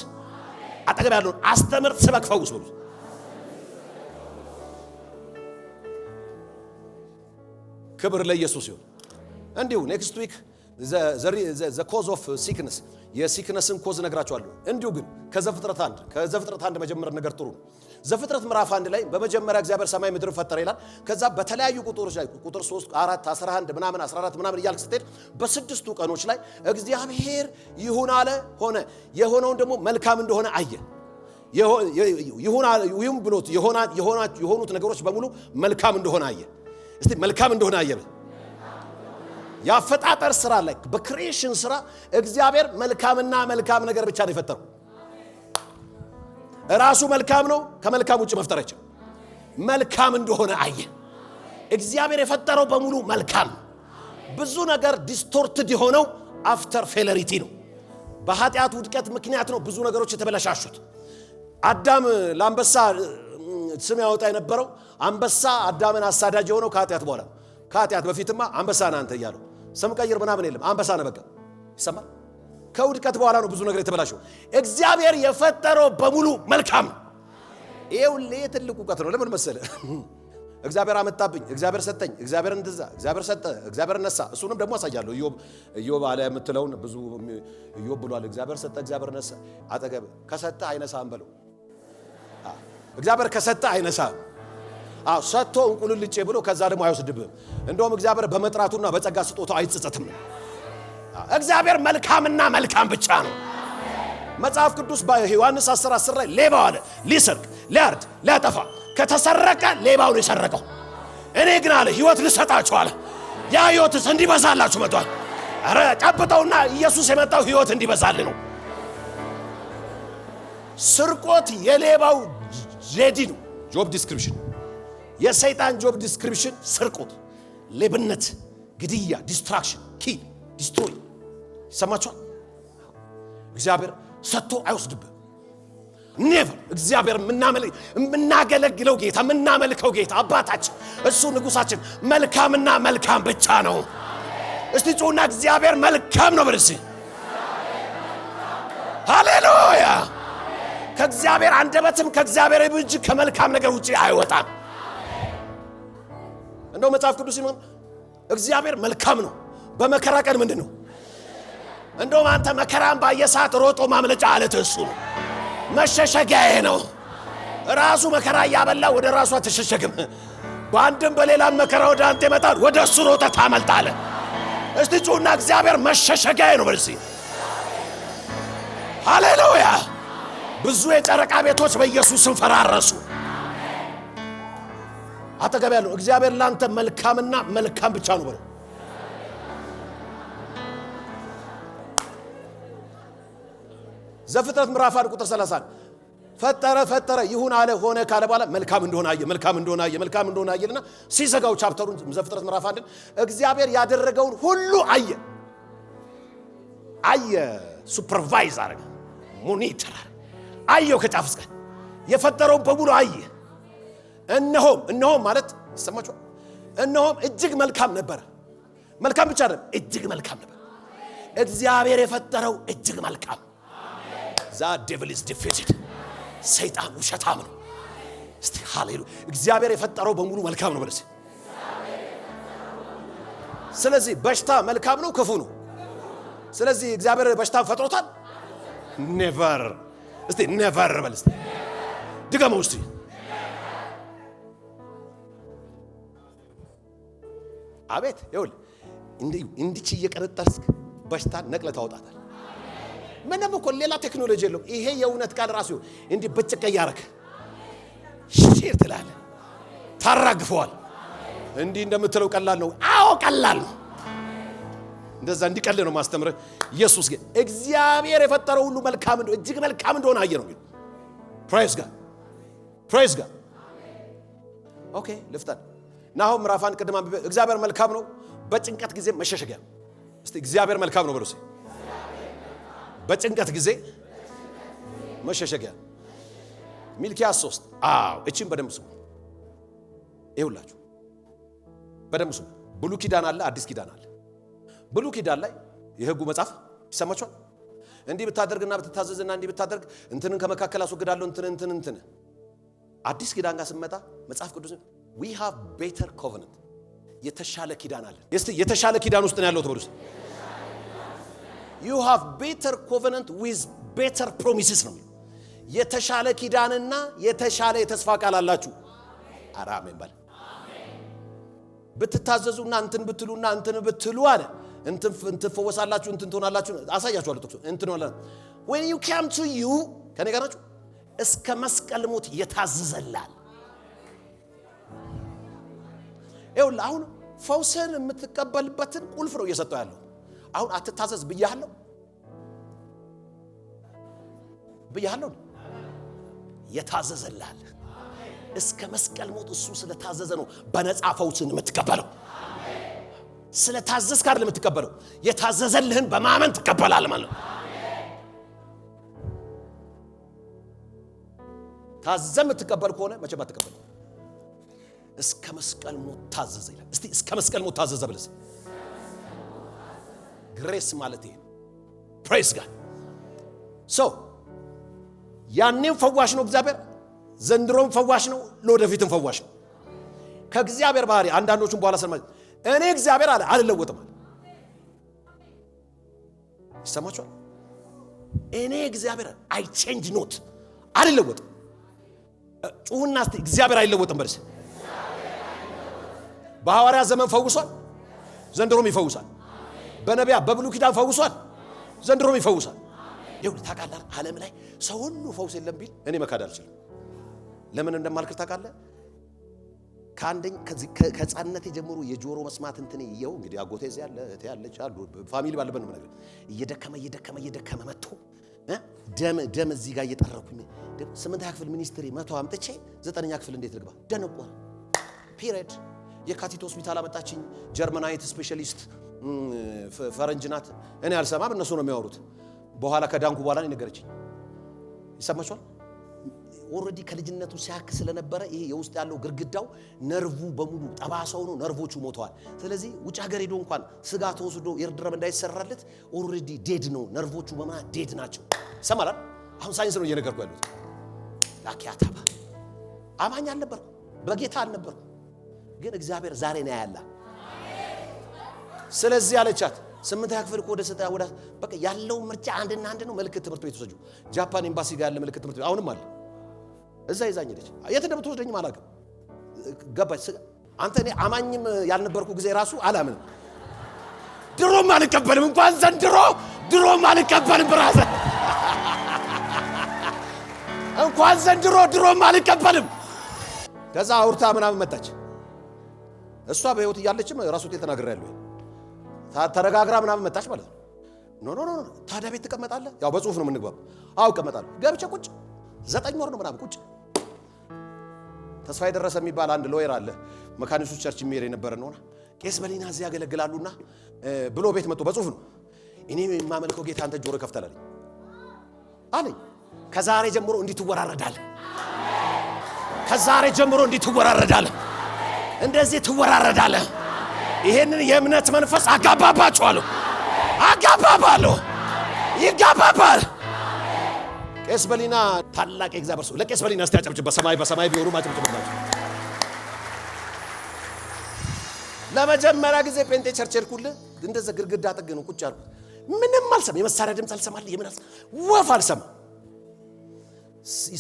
አጠገብ ያለውን አስተምር፣ ስበክ፣ ፈውስ ብሉ። ክብር ለኢየሱስ ይሁን። እንዲሁ ኔክስት ዊክ the cause of sickness የሲክነስን ኮዝ ነግራችኋለሁ። እንዲሁ ግን ከዘፍጥረት አንድ መጀመር ነገር ጥሩ ነው። ዘፍጥረት ምዕራፍ 1 ላይ በመጀመሪያ እግዚአብሔር ሰማይ ምድር ፈጠረ ይላል። ከዛ በተለያዩ ቁጥሮች ላይ ቁጥር 3 4 11 ምናምን 14 ምናምን እያልክ ስትሄድ በስድስቱ ቀኖች ላይ እግዚአብሔር ይሁን አለ፣ ሆነ። የሆነውን ደግሞ መልካም እንደሆነ አየ። ይሁን ብሎት የሆኑት ነገሮች በሙሉ መልካም እንደሆነ አየ። እስቲ መልካም እንደሆነ አየ። ያፈጣጠር ስራ ላይ በክሪኤሽን ስራ እግዚአብሔር መልካምና መልካም ነገር ብቻ ነው የፈጠረው። ራሱ መልካም ነው፣ ከመልካም ውጭ መፍጠር አይችልም። መልካም እንደሆነ አየ። እግዚአብሔር የፈጠረው በሙሉ መልካም። ብዙ ነገር ዲስቶርትድ የሆነው አፍተር ፌለሪቲ ነው። በኃጢአት ውድቀት ምክንያት ነው ብዙ ነገሮች የተበላሻሹት። አዳም ለአንበሳ ስም ያወጣ የነበረው አንበሳ አዳምን አሳዳጅ የሆነው ከኃጢአት በኋላ ነው። ከኃጢአት በፊትማ አንበሳ ነህ አንተ እያለው ስም ቀይር ምናምን የለም። አንበሳ ነህ በቃ። ይሰማል? ከውድቀት በኋላ ነው ብዙ ነገር የተበላሸው። እግዚአብሔር የፈጠረው በሙሉ መልካም። ይሄው ለትልቁ እውቀት ነው። ለምን መሰለ? እግዚአብሔር አመጣብኝ፣ እግዚአብሔር ሰጠኝ፣ እግዚአብሔር እንደዛ፣ እግዚአብሔር ሰጠ፣ እግዚአብሔር ነሳ። እሱንም ደግሞ አሳያለሁ። ኢዮብ አለ የምትለውን ብዙ ኢዮብ ብሏል። እግዚአብሔር ሰጠ፣ እግዚአብሔር ነሳ። አጠገብ ከሰጠ አይነሳም በለው። እግዚአብሔር ከሰጠ አይነሳም። ሰጥቶ እንቁልልጬ ብሎ ከዛ ደግሞ አይወስድብህም። እንደውም እግዚአብሔር በመጥራቱና በጸጋ ስጦታው አይጸጸትም። እግዚአብሔር መልካምና መልካም ብቻ ነው። መጽሐፍ ቅዱስ በዮሐንስ 10:10 ላይ ሌባው አለ ሊሰርቅ፣ ሊያርድ፣ ሊያጠፋ ከተሰረቀ ሌባው ነው የሰረቀው። እኔ ግን አለ ሕይወት ልሰጣችሁ አለ። ያ ሕይወትስ እንዲበዛላችሁ መጥቷል። አረ ጨብጠውና ኢየሱስ የመጣው ሕይወት እንዲበዛል ነው። ስርቆት የሌባው ጄዲ ነው፣ ጆብ ዲስክሪፕሽን። የሰይጣን ጆብ ዲስክሪፕሽን ስርቆት፣ ሌብነት፣ ግድያ፣ ዲስትራክሽን፣ ኪል፣ ዲስትሮይ። ይሰማችኋል? እግዚአብሔር ሰጥቶ አይወስድብህ። ኔቨር። እግዚአብሔር የምናገለግለው ጌታ የምናመልከው ጌታ አባታችን እሱ ንጉሳችን መልካምና መልካም ብቻ ነው። እስቲ ጩና እግዚአብሔር መልካም ነው በርሲ። ሃሌሉያ። ከእግዚአብሔር አንደበትም ከእግዚአብሔር እጅ ከመልካም ነገር ውጪ አይወጣም። እንደው መጽሐፍ ቅዱስ ሲሆን እግዚአብሔር መልካም ነው። በመከራ ቀን ምንድነው? እንደው አንተ መከራን ባየሳት ሮጦ ማምለጫ አለት እሱ ነው፣ መሸሸጊያዬ ነው። ራሱ መከራ ያበላ ወደ ራሱ አትሸሸግም። በአንድም በሌላም መከራ ወደ አንተ ይመጣል፣ ወደ እሱ ሮጠ ታመልጣለህ። እስቲ ጩና እግዚአብሔር መሸሸጊያዬ ነው በርሲ። ሃሌሉያ። ብዙ የጨረቃ ቤቶች በኢየሱስም ፈራረሱ። አጠገብ ያለው እግዚአብሔር ላንተ መልካምና መልካም ብቻ ነው በለው። ዘፍጥረት ምዕራፍ 1 ቁጥር 30 ፈጠረ ይሁን አለ ሆነ ካለ በኋላ መልካም እንደሆነ አየና ሲዘጋው ቻፕተሩን ዘፍጥረት ምዕራፍ 1 እግዚአብሔር ያደረገውን ሁሉ አየ ሱፐርቫይዝ አረገ ሞኒተር አየው ከጫፍ እስከ የፈጠረው በሙሉ አየ እነሆም ማለት ይሰማችሁ እነሆም እጅግ መልካም ነበር መልካም ብቻ አይደለም እጅግ መልካም ነበር እግዚአብሔር የፈጠረው እጅግ መልካም that devil is defeated ሰይጣን ውሸታም ነው እስቲ ሃሌሉያ እግዚአብሔር የፈጠረው በሙሉ መልካም ነው በለስ ስለዚህ በሽታ መልካም ነው ክፉ ነው ስለዚህ እግዚአብሔር በሽታ ፈጥሮታል never እስቲ never በለስ ድገመው እስቲ አቤት ይሁን እንዲች እየቀረጠርስክ በሽታ ነቅለ ታወጣታል ምንም እኮ ሌላ ቴክኖሎጂ የለም ይሄ የእውነት ቃል ራሱ እንዲ በጭቀ ያረክ ሼር ትላለ ታራግፈዋል እንዲ እንደምትለው ቀላል ነው አዎ ቀላል ነው እንደዛ እንዲቀል ነው ማስተምረ ኢየሱስ ግን እግዚአብሔር የፈጠረው ሁሉ መልካም እንደሆነ እጅግ መልካም እንደሆነ አየ ነው ፕሬዝ ጋድ ኦኬ ልፍታን ናሆም ምዕራፍ 1 ቀድማ እግዚአብሔር መልካም ነው በጭንቀት ጊዜ መሸሸጊያ እስቲ እግዚአብሔር መልካም ነው በሉስ በጭንቀት ጊዜ መሸሸጊያ ሚልኪያስ 3 እቺን በደም ስሙ ይሁላችሁ በደም ስሙ ብሉይ ኪዳን አለ አዲስ ኪዳን አለ ብሉይ ኪዳን ላይ የሕጉ መጽሐፍ ይሰማችኋል እንዲህ ብታደርግና ብትታዘዝና እንዲህ ብታደርግ እንትንን ከመካከል አስወግዳለሁ እንትን አዲስ ኪዳን ጋር ስመጣ መጽሐፍ ቅዱስ we have better covenant የተሻለ ኪዳን አለ እስቲ የተሻለ ኪዳን ውስጥ ነው ያለው ተበሉስ you have better covenant with better promises ነው የተሻለ ኪዳንና የተሻለ የተስፋ ቃል አላችሁ አሜን ባል ብትታዘዙና እንትን ብትሉና እንትን ብትሉ አለ እንትን ፈወሳላችሁ እንትን ትሆናላችሁ አሳያችኋለሁ ጥቅሱ እንትን ወላ when you come to you ከኔ ጋር ናችሁ እስከ መስቀል ሞት የታዘዘላል ይኸውልህ አሁን ፈውስን የምትቀበልበትን ቁልፍ ነው እየሰጠው ያለው አሁን አትታዘዝ ብያለሁ የታዘዘላል እስከ መስቀል ሞት እሱ ስለታዘዘ ነው በነጻ ፈውስን የምትቀበለው ስለታዘዝክ አይደለም የምትቀበለው የታዘዘልህን በማመን ትቀበላለህ ማለት ነው ታዘም የምትቀበል ከሆነ መቼም አትቀበል እስከ መስቀል ሞት ታዘዘ ይላል እስቲ እስከ መስቀል ሞት ታዘዘ ብለስ ግሬስ ማለት ይሄ praise God so ያኔም ፈዋሽ ነው እግዚአብሔር ዘንድሮም ፈዋሽ ነው ለወደፊትም ፈዋሽ ነው ከእግዚአብሔር ባህሪ አንዳንዶቹም በኋላ ሰማኝ እኔ እግዚአብሔር አልለወጥም ይሰማችኋል እኔ እግዚአብሔር I change not አልለወጥም ጩሁና እስቲ እግዚአብሔር አይለወጥም በርስ በሐዋርያ ዘመን ፈውሷል ዘንድሮም ይፈውሳል በነቢያ በብሉይ ኪዳን ፈውሷል ዘንድሮም ይፈውሳል ይሁን ታውቃለህ ዓለም ላይ ሰው ሁሉ ፈውስ የለም ቢል እኔ መካድ አልችልም ለምን እንደማልክር ታውቃለህ ካንደኝ ከጻነቴ ጀምሮ የጆሮ መስማት እንትን ይየው እንግዲህ አጎቴ እዚህ ያለ እቴ ያለች አሉ ፋሚሊ ባለበት ነው ነገር እየደከመ መጥቶ ደም እዚህ ጋር እየጠረኩኝ 8ኛ ክፍል ሚኒስትሪ 100 አምጥቼ 9ኛ ክፍል እንዴት ልግባ ደነቆረ ፒሪድ የካቲት ሆስፒታል አመጣችኝ ጀርመናዊት ስፔሻሊስት ፈረንጅ ናት እኔ አልሰማም እነሱ ነው የሚያወሩት በኋላ ከዳንኩ በኋላ ነው ነገረችኝ ይሰማችኋል ኦሬዲ ከልጅነቱ ሲያክ ስለነበረ ይሄ የውስጥ ያለው ግርግዳው ነርቭ በሙሉ ጠባሳው ነው ነርቮቹ ሞተዋል ስለዚህ ውጭ ሀገር ሄዶ እንኳን ስጋ ተወስዶ የርድረም እንዳይሰራለት ኦሬዲ ዴድ ነው ነርቮቹ በማና ዴድ ናቸው ሰማራል አሁን ሳይንስ ነው እየነገርኩ ያሉት ላኪያታባ አማኝ አልነበርኩ በጌታ አልነበርኩ ግን እግዚአብሔር ዛሬ ነው ያያላ ስለዚህ አለቻት 8ኛ ክፍል ወደ ሰጣ ወደ በቃ ያለው ምርጫ አንድና አንድ ነው መልክት ትምህርት ቤት ወሰጁ ጃፓን ኤምባሲ ጋር ያለ መልክት ትምህርት ቤት አሁንም አለ እዛ ይዛኝ ልጅ የት እንደምትወስደኝ ማላቀም ገባች አንተ እኔ አማኝም ያልነበርኩ ጊዜ ራሱ አላምንም ድሮም አልቀበልም እንኳን ዘንድሮ ድሮም አልቀበልም ብራዘር እንኳን ዘንድሮ ድሮም አልቀበልም ከዛ አውርታ ምናምን መጣች እሷ በህይወት እያለችም ራሱ ተናግሬያለሁ ተረጋግራ ምናምን መጣች ማለት ነው ኖ ታዲያ ቤት ተቀመጣለህ ያው በጽሁፍ ነው የምንግባው አው ቀመጣለሁ ገብቼ ቁጭ 9 ወር ነው ምናምን ቁጭ። ተስፋ የደረሰ የሚባል አንድ ሎየር አለ መካኒሱስ ቸርች የሚሄድ የነበረ ነውና ቄስ በሊና እዚህ ያገለግላሉና ብሎ ቤት መጥቶ በጽሁፍ ነው እኔ የማመልከው ጌታ አንተ ጆሮ ከፍተህ አለኝ። ከዛሬ ጀምሮ እንዲህ ትወራረዳለህ። ከዛሬ ጀምሮ እንዲህ ትወራረዳለህ። እንደዚህ ትወራረዳለህ። ይሄንን የእምነት መንፈስ አጋባባችኋለሁ። አጋባባለሁ። ይጋባባል። ቄስ በሊና ታላቅ የእግዚአብሔር ሰው። ለቄስ በሊና እስቲ አጨብጭብ። በሰማይ ቢሆኑ ማጨብጭብላችሁ። ለመጀመሪያ ጊዜ ጴንጤ ቸርች ሄድኩልህ። እንደዛ ግድግዳ ጥግ ነው ቁጭ አልኩት። ምንም አልሰማም። የመሳሪያ ድምፅ አልሰማልኝ። የምን ወፍ አልሰማም።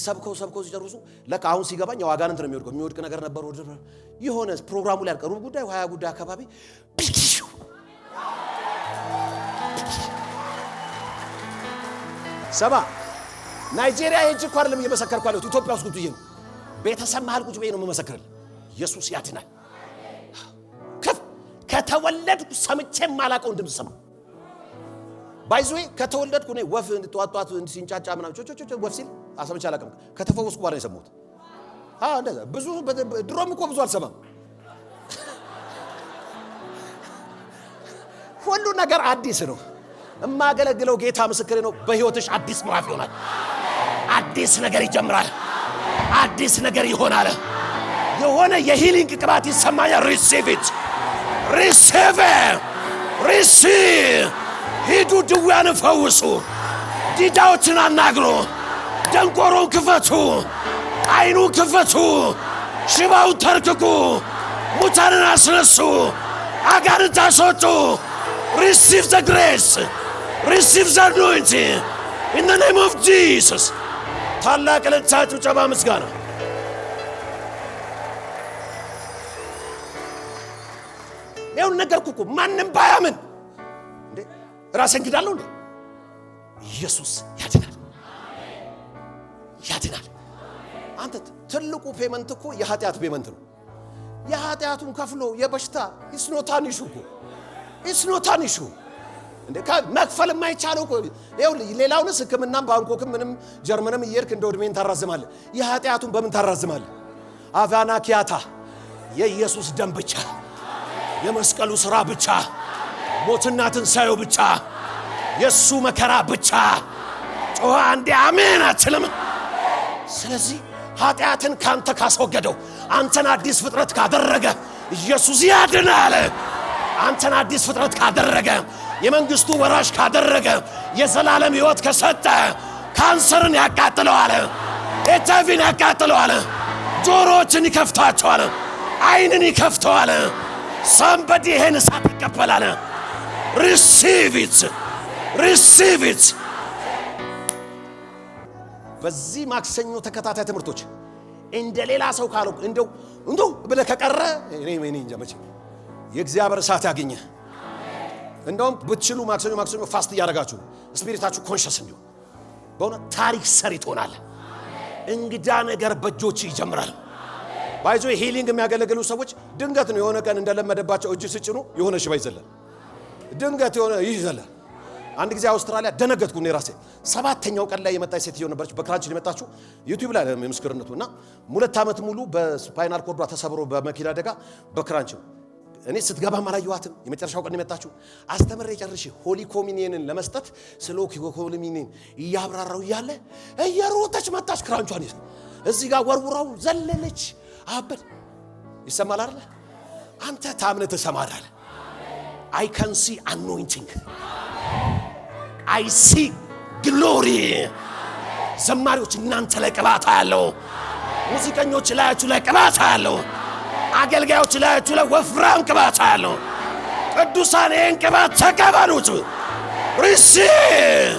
ሰብከው ሲጨርሱ ለካ አሁን ሲገባኝ ያው አጋንንት ነው የሚወድቅ ነገር ነበር። የሆነ ፕሮግራሙ ላይ አልቀሩም ጉዳይ 20 ጉዳይ አካባቢ ሰባ ናይጄሪያ ሄጄ እኮ አይደለም እየመሰከርኩ ያለሁት ኢትዮጵያ ውስጥ ቁጭ ብዬ ነው። ቤተሰብ መሃል ቁጭ ብዬ ነው የምመሰክርልህ። ኢየሱስ ያድናል። ከተወለድኩ ሰምቼ የማላውቀውን ድምፅ ሰማሁ። ባይዞይ ከተወለድኩ ነው ወፍ ጧጧት ሲንጫጫ ምናምን ወፍ ሲል አሰምቼ አላውቅም። ከተፈወስኩ በኋላ ነው የሰማሁት። እንደዛ ብዙ ድሮም እኮ ብዙ አልሰማም። ሁሉ ነገር አዲስ ነው። የማገለግለው ጌታ ምስክሬ ነው። በህይወትሽ አዲስ ምዕራፍ ይሆናል። አዲስ ነገር ይጀምራል። አዲስ ነገር ይሆናል። የሆነ የሂሊንግ ቅባት ይሰማኛል። ሪሲቭ ኢት ሪሲቭ። ሂዱ ድውያን ፈውሱ፣ ዲዳዎችን አናግሩ፣ ደንቆሮን ክፈቱ፣ አይኑን ክፈቱ፣ ሽባውን ተርክኩ፣ ሙታንን አስነሱ፣ አጋንንት አስወጡ። ሪሲቭ ዘ ግሬስ ሪሲቭ ዘ አኖይንቲንግ ኢን ዘ ኔም ኦፍ ጂሰስ። ታላቅ ዕልልታ፣ ጭብጨባ፣ ምስጋና። ይኸው ነገርኩ እኮ ማንም ባያምን እንዴ ራሴን ግዳለሁ እንዴ? ኢየሱስ ያድናል፣ ያድናል። አንተ ትልቁ ፔመንት እኮ የኃጢአት ፔመንት ነው። የኃጢአቱን ከፍሎ የበሽታ ኢስኖታኒሹ እኮ ኢስኖታኒሹ እንዴ መክፈል የማይቻለው እኮ ይኸው ሌላውንስ ሕክምናም ባንኮክም ምንም ጀርመንም እየሄድክ እንደ ዕድሜን ታራዝማለህ። የኃጢአቱን በምን ታራዝማለህ? አቫና ኪያታ የኢየሱስ ደም ብቻ፣ የመስቀሉ ሥራ ብቻ፣ ሞትና ትንሣኤው ብቻ፣ የሱ መከራ ብቻ። ጮኸ አንዴ አሜን አትልም? ስለዚህ ኃጢአትን ካንተ ካስወገደው፣ አንተን አዲስ ፍጥረት ካደረገ ኢየሱስ ያድናል። አንተን አዲስ ፍጥረት ካደረገ፣ የመንግስቱ ወራሽ ካደረገ፣ የዘላለም ሕይወት ከሰጠ፣ ካንሰርን ያቃጥለዋል፣ ኤችአይቪን ያቃጥለዋል፣ ጆሮዎችን ይከፍታቸዋል፣ አይንን ይከፍተዋል። ሳምበዲ ይሄን እሳት ይቀበላል። ሪሲቭ ኢት። በዚህ ማክሰኞ ተከታታይ ትምህርቶች እንደ ሌላ ሰው ካለው እንደው ብለህ ከቀረ እኔ እንጃ መቼ የእግዚአብሔር እሳት ያገኘ። እንደውም ብትችሉ ማክሰኞ ፋስት እያደረጋችሁ ስፒሪታችሁ ኮንሸስ እንዲሁ በእውነት ታሪክ ሰሪ ትሆናለህ። እንግዳ ነገር በእጆች ይጀምራል። ባይዞ ሂሊንግ የሚያገለግሉ ሰዎች ድንገት ነው የሆነ ቀን እንደለመደባቸው እጅ ስጭኑ የሆነ ሽባ ይዘላል። ድንገት የሆነ ይዘላል። አንድ ጊዜ አውስትራሊያ ደነገጥኩ ነው ራሴ። 7ኛው ቀን ላይ የመጣች ሴትዮ ነበረች። በክራንች የመጣችው ዩቲዩብ ላይ ምስክርነቱ እና 2 ዓመት ሙሉ በስፓይናል ኮርዷ ተሰብሮ በመኪና አደጋ በክራንች። እኔ ስትገባ አላየኋትም። የመጨረሻው ቀን የመጣችው አስተምሬ ጨርሼ ሆሊ ኮሚኒየንን ለመስጠት ስለ ሆሊ ኮሚኒየን እያብራራው እያለ እየሮጠች መጣች። ክራንቿን ይዘ እዚህ ጋር ወርውራው ዘለለች። አበድ ይሰማል አይደል? አንተ ታምነህ ትሰማዳለህ። I can see anointing. I see glory. ዘማሪዎች እናንተ ላይ ቅባት አለው። ሙዚቀኞች ላያችሁ ላይ ቅባት አለው። አገልጋዮች ላያችሁ ላይ ወፍራም ቅባት አለው። ቅዱሳን ይህን ቅባት ተቀበሉት። ሪሲቭ።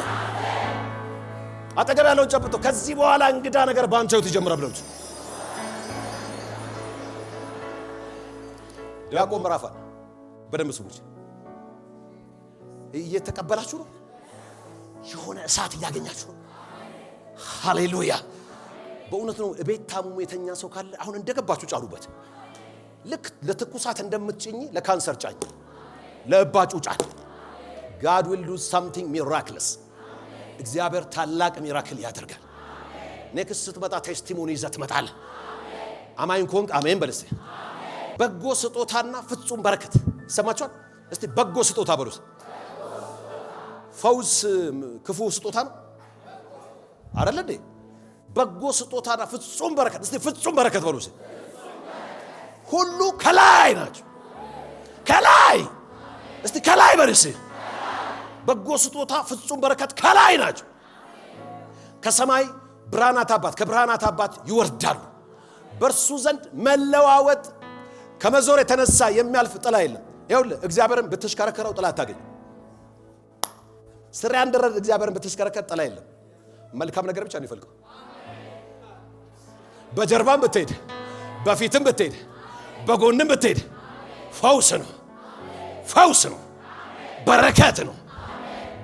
አጠገብ ያለውን ጨብጦ ከዚህ በኋላ እንግዳ ነገር ባንተ ህይወት ይጀምራል ብለውት ያዕቆብ ምዕራፍ በደንብ ስሙት። እየተቀበላችሁ ነው። የሆነ እሳት እያገኛችሁ ነው። ሃሌሉያ። በእውነት ነው። ቤት ታሙ የተኛ ሰው ካለ አሁን እንደገባችሁ ጫሉበት። ልክ ለትኩሳት እንደምትጭኝ ለካንሰር ጫኝ፣ ለእባጩ ጫኝ። God will do something miraculous. እግዚአብሔር ታላቅ ሚራክል ያደርጋል። ኔክስት ስትመጣ ቴስቲሞኒ ይዘህ ትመጣለህ። አማኝ ኮንክ አሜን በል እስቲ። በጎ ስጦታና ፍጹም በረከት ሰማችኋል? እስቲ በጎ ስጦታ በሉስ። ፈውስ ክፉ ስጦታ ነው አይደል እንዴ? በጎ ስጦታና ፍጹም በረከት። እስቲ ፍጹም በረከት በሉስ። ሁሉ ከላይ ናቸው። ከላይ እስቲ ከላይ በልስ። በጎ ስጦታ ፍጹም በረከት ከላይ ናቸው። ከሰማይ ብርሃናት አባት ከብርሃናት አባት ይወርዳሉ። በእርሱ ዘንድ መለዋወጥ ከመዞር የተነሳ የሚያልፍ ጥላ የለም። ይኸውልህ እግዚአብሔርን ብትሽከረከረው ጥላ አታገኝ። ስራ ያንደረድ እግዚአብሔርን ብትሽከረከር ጥላ የለም። መልካም ነገር ብቻ ነው ይፈልቀው። በጀርባም ብትሄድ በፊትም ብትሄድ በጎንም ብትሄድ ፈውስ ነው፣ ፈውስ ነው፣ በረከት ነው።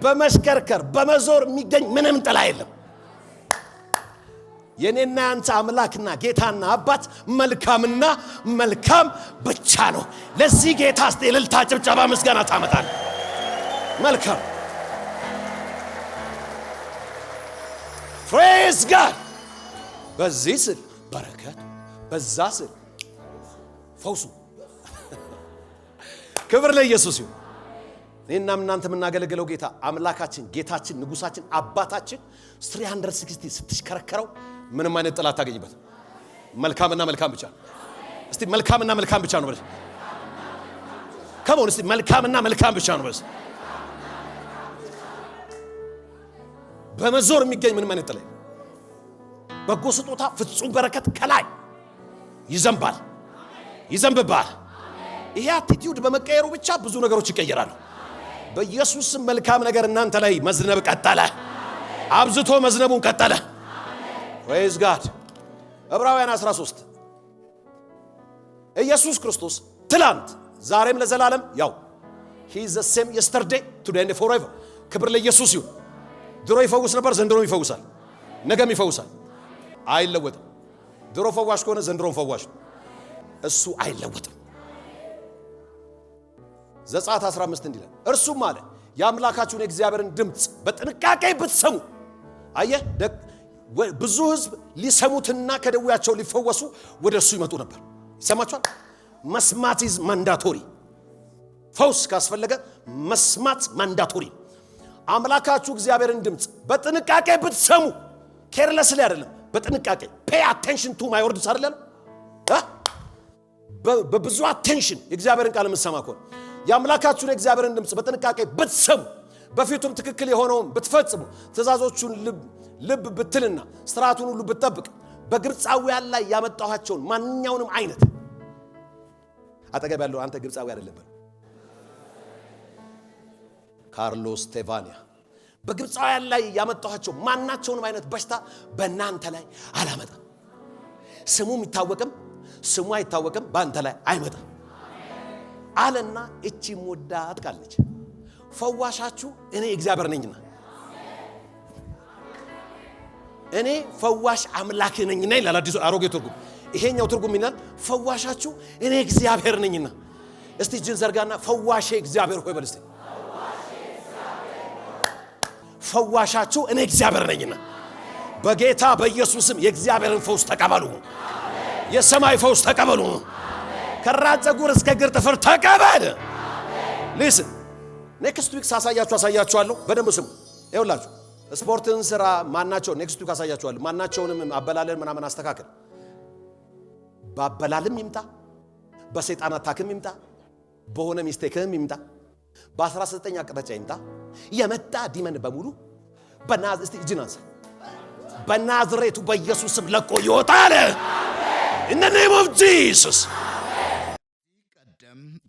በመሽከርከር በመዞር የሚገኝ ምንም ጥላ የለም። የኔና ያንተ አምላክና ጌታና አባት መልካምና መልካም ብቻ ነው። ለዚህ ጌታ እስቲ እልልታ ጭብጨባ ምስጋና ታመጣለህ። መልካም ፕሬዝ ጋድ። በዚህ ስል በረከት፣ በዛ ስል ፈውሱ። ክብር ለኢየሱስ ይሁን። እኔና እናንተ የምናገለግለው ጌታ አምላካችን ጌታችን ንጉሳችን አባታችን 360 ስትሽከረከረው ምንም አይነት ጥላት ታገኝበት። መልካምና መልካም ብቻ። እስቲ መልካምና መልካም ብቻ ነው በል። ከመሆን እስቲ መልካምና መልካም ብቻ ነው በል። በመዞር የሚገኝ ምንም አይነት ጥላት። በጎ ስጦታ ፍጹም በረከት ከላይ ይዘንባል፣ ይዘንብባል። ይሄ አቲቲዩድ በመቀየሩ ብቻ ብዙ ነገሮች ይቀየራሉ። በኢየሱስ መልካም ነገር እናንተ ላይ መዝነብ ቀጠለ። አብዝቶ መዝነቡን ቀጠለ። ፕሬዝ ጋድ። ዕብራውያን 13 ኢየሱስ ክርስቶስ ትላንት ዛሬም ለዘላለም ያው he is the same yesterday today and forever። ክብር ለኢየሱስ ይሁን። ድሮ ይፈውስ ነበር፣ ዘንድሮም ይፈውሳል፣ ነገም ይፈውሳል። አይለወጥም። ድሮ ፈዋሽ ከሆነ ዘንድሮም ፈዋሽ ነው። እሱ አይለወጥም። ዘጸአት 15 እንዲላል እርሱም አለ የአምላካችሁን የእግዚአብሔርን ድምጽ በጥንቃቄ ብትሰሙ። አየህ ብዙ ህዝብ ሊሰሙትና ከደዌያቸው ሊፈወሱ ወደ እሱ ይመጡ ነበር። ይሰማችኋል? መስማት is mandatory። ፈውስ ካስፈለገ መስማት ማንዳቶሪ። አምላካችሁ እግዚአብሔርን ድምጽ በጥንቃቄ ብትሰሙ፣ ኬርለስሊ አይደለም፣ በጥንቃቄ pay attention to my words አይደለም። በብዙ attention የእግዚአብሔርን ቃል የምትሰማ ከሆነ የአምላካችሁን የእግዚአብሔርን ድምጽ በጥንቃቄ ብትሰሙ፣ በፊቱም ትክክል የሆነውን ብትፈጽሙ፣ ትእዛዞቹን ልብ ብትልና ሥርዓቱን ሁሉ ብትጠብቅ፣ በግብፃውያን ላይ ያመጣኋቸውን ማንኛውንም አይነት አጠገብ ያለው አንተ ግብፃዊ አይደለም በል ካርሎስ ቴቫኒያ በግብፃውያን ላይ ያመጣኋቸው ማናቸውንም አይነት በሽታ በእናንተ ላይ አላመጣም። ስሙ ይታወቅም ስሙ አይታወቅም በአንተ ላይ አይመጣም አለና እቺ ሙዳት ቃልነች ፈዋሻችሁ እኔ እግዚአብሔር ነኝና እኔ ፈዋሽ አምላክ ነኝና ይላል አዲሱ አሮጌ ትርጉም። ይሄኛው ትርጉም ይላል ፈዋሻችሁ እኔ እግዚአብሔር ነኝና። እስቲ እጅን ዘርጋና ፈዋሼ እግዚአብሔር ሆይ በል እስቲ። ፈዋሻችሁ እኔ እግዚአብሔር ነኝና በጌታ በኢየሱስም የእግዚአብሔርን ፈውስ ተቀበሉ። የሰማይ ፈውስ ተቀበሉ። ከራስ ፀጉር እስከ እግር ጥፍር ተቀበል። ሊስን ኔክስት ዊክ አሳያችኋለሁ። በደንብ ስሙ። ይኸውላችሁ ስፖርትን ስራ ማናቸው ኔክስት ዊክ አሳያችኋለሁ። ማናቸውንም አበላለን ምናምን አስተካክል። ባበላልም ይምጣ፣ በሰይጣን አታክም ይምጣ፣ በሆነ ሚስቴክም ይምጣ፣ በ19 አቅጣጫ ይምጣ፣ የመጣ ዲመን በሙሉ እስቲ እጅናንሳ በናዝሬቱ በኢየሱስ ስም ለቆ ይወጣል። in the name of Jesus።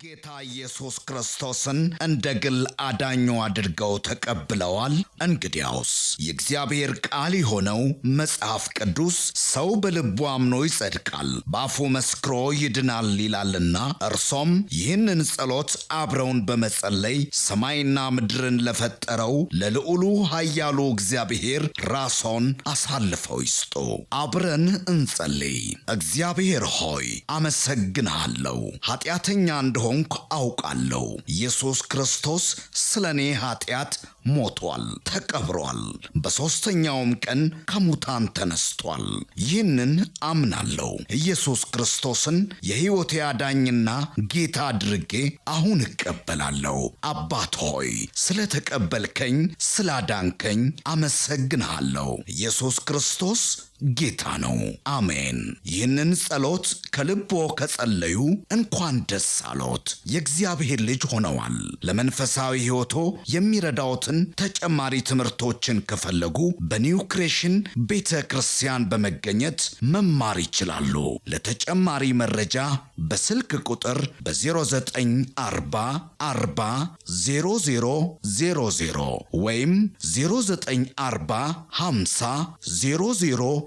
ጌታ ኢየሱስ ክርስቶስን እንደ ግል አዳኙ አድርገው ተቀብለዋል። እንግዲያውስ የእግዚአብሔር ቃል የሆነው መጽሐፍ ቅዱስ ሰው በልቡ አምኖ ይጸድቃል፣ በአፉ መስክሮ ይድናል ይላልና እርሶም ይህንን ጸሎት አብረውን በመጸለይ ሰማይና ምድርን ለፈጠረው ለልዑሉ ኃያሉ እግዚአብሔር ራስዎን አሳልፈው ይስጡ። አብረን እንጸልይ። እግዚአብሔር ሆይ አመሰግንሃለሁ፣ ኃጢአተኛ እንደሆን እንደሆንኩ አውቃለሁ። ኢየሱስ ክርስቶስ ስለኔ ኃጢአት ሞቷል፣ ተቀብሯል፣ በሦስተኛውም ቀን ከሙታን ተነስቷል። ይህንን አምናለሁ። ኢየሱስ ክርስቶስን የሕይወቴ አዳኝና ጌታ አድርጌ አሁን እቀበላለሁ። አባት ሆይ ስለተቀበልከኝ፣ ስላዳንከኝ አመሰግንሃለሁ። ኢየሱስ ክርስቶስ ጌታ ነው። አሜን። ይህንን ጸሎት ከልቦ ከጸለዩ እንኳን ደስ አሎት፣ የእግዚአብሔር ልጅ ሆነዋል። ለመንፈሳዊ ሕይወቶ የሚረዳዎትን ተጨማሪ ትምህርቶችን ከፈለጉ በኒው ክሬሽን ቤተ ክርስቲያን በመገኘት መማር ይችላሉ። ለተጨማሪ መረጃ በስልክ ቁጥር በ0940 40 0000 ወይም 0940 50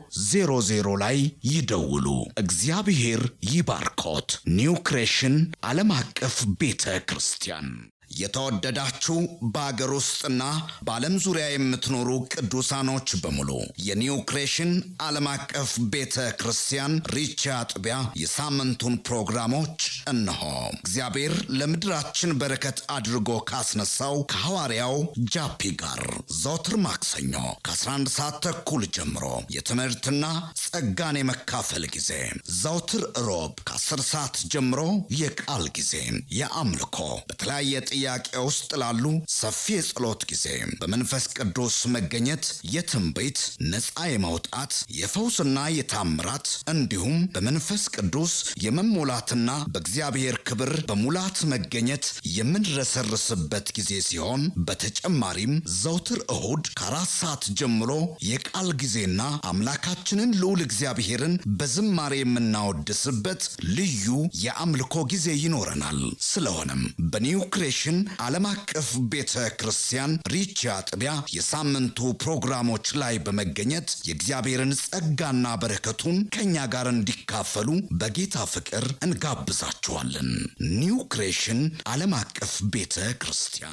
0000 ላይ ይደውሉ። እግዚአብሔር ይባርኮት። ኒው ክሬሽን ዓለም አቀፍ ቤተ ክርስቲያን። የተወደዳችሁ በአገር ውስጥና በዓለም ዙሪያ የምትኖሩ ቅዱሳኖች በሙሉ የኒው ክሬሽን ዓለም አቀፍ ቤተ ክርስቲያን ሪቻ አጥቢያ የሳምንቱን ፕሮግራሞች እነሆ። እግዚአብሔር ለምድራችን በረከት አድርጎ ካስነሳው ከሐዋርያው ጃፒ ጋር ዘወትር ማክሰኞ ከ11 ሰዓት ተኩል ጀምሮ የትምህርትና ጸጋን የመካፈል ጊዜ፣ ዘወትር ሮብ ከ10 ሰዓት ጀምሮ የቃል ጊዜ፣ የአምልኮ በተለያየ ጥያቄ ውስጥ ላሉ ሰፊ የጸሎት ጊዜ፣ በመንፈስ ቅዱስ መገኘት የትንቢት ነፃ የማውጣት የፈውስና የታምራት እንዲሁም በመንፈስ ቅዱስ የመሞላትና በእግዚአብሔር ክብር በሙላት መገኘት የምንረሰርስበት ጊዜ ሲሆን በተጨማሪም ዘውትር እሁድ ከ4 ሰዓት ጀምሮ የቃል ጊዜና አምላካችንን ልዑል እግዚአብሔርን በዝማሬ የምናወድስበት ልዩ የአምልኮ ጊዜ ይኖረናል። ስለሆነም በኒው ክሬሽን ዓለም አቀፍ ቤተ ክርስቲያን ሪቻ አጥቢያ የሳምንቱ ፕሮግራሞች ላይ በመገኘት የእግዚአብሔርን ጸጋና በረከቱን ከኛ ጋር እንዲካፈሉ በጌታ ፍቅር እንጋብዛችኋለን። ኒው ክሬሽን ዓለም አቀፍ ቤተ ክርስቲያን